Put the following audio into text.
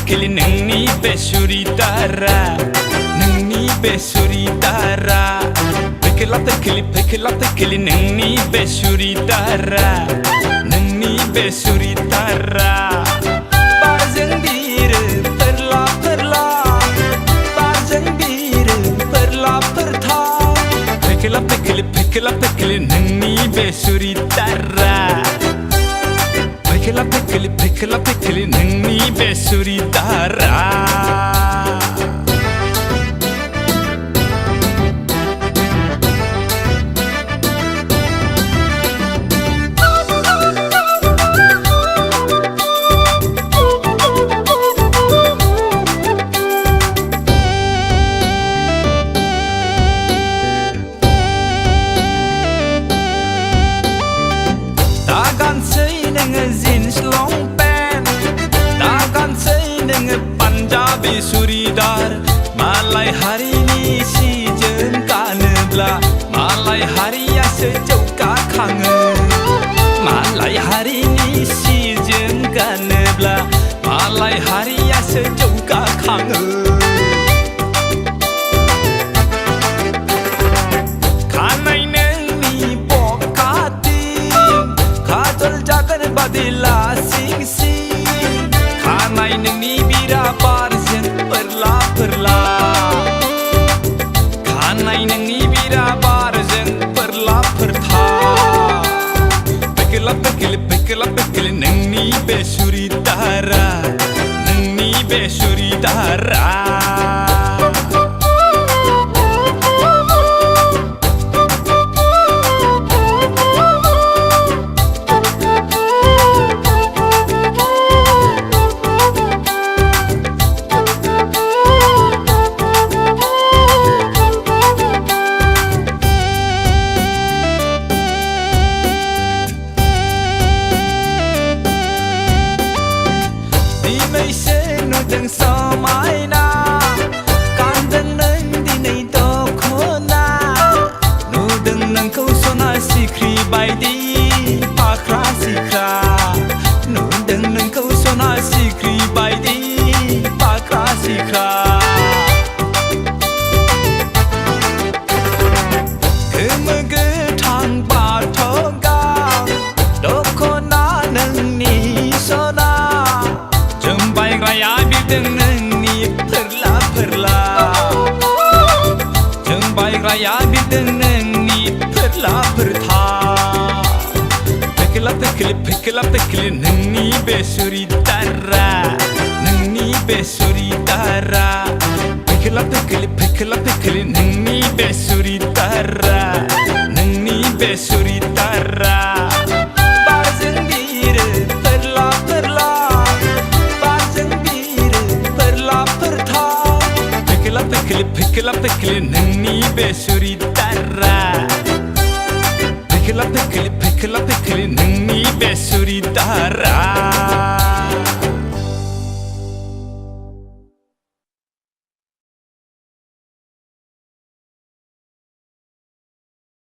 tekeli nengni besuri dara nengni besuri dara pekela tekeli nengni besuri dara nengni besuri dara barjeng biru perla barjeng biru perla pertha pekela tekeli nengni besuri dara pekela tekeli nengni besuri dara jeans long pant dagan sei neng Punjabi suridar malai hari ni si jen kanebla malai hari ya sejauka khange malai hari ni si jen kanebla malai hari ya sejauka khange badila sing sing khanai nengni bira barjeng perla khanai nengni bira barjeng perla pertha pekela tekeli nengni besuri dara nengni besuri dara deng samai na kan deng neng di nei to khona nu deng nang kau sona sikri bai di pakra sikra nu deng nang kau sona sikri bai di pakra sikra kemege thang ba thoga dokhona neng ni sona jembai raya deng nengni perla jembai raya bideng nengni perla pertha pekela tekeli nengni besuri dara nengni besuri dara pekela tekeli nengni besuri dara nengni besuri dara barjeng biru perla pekela tekeli nengni besuri dara pekela tekeli nengni besuri dara